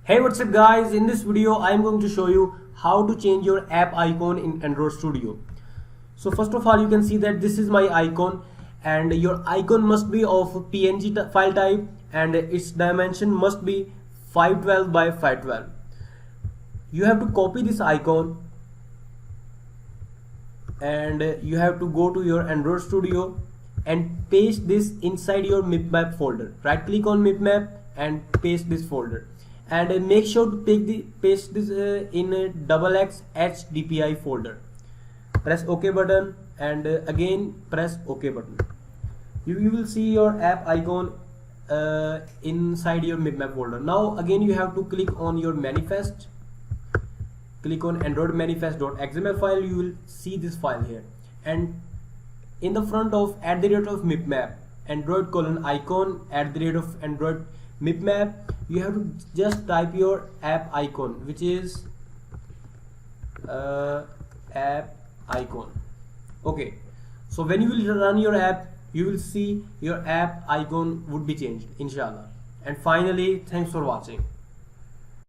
Hey, what's up guys? In this video I'm going to show you how to change your app icon in Android Studio. So first of all, you can see that this is my icon and your icon must be of PNG file type and its dimension must be 512 by 512. You have to copy this icon and you have to go to your Android Studio and paste this inside your MipMap folder. Right click on MipMap and paste this folder, and make sure to paste this in a XXX HDPI folder. Press OK button and again press OK button. You will see your app icon inside your MipMap folder. Now again you have to click on your manifest. Click on Android manifest.xml file. You will see this file here, and in the front of @MipMap Android icon @Android MipMap, you have to just type your app icon, which is app icon. Okay, so when you will run your app, you will see your app icon would be changed, inshallah. And finally, thanks for watching.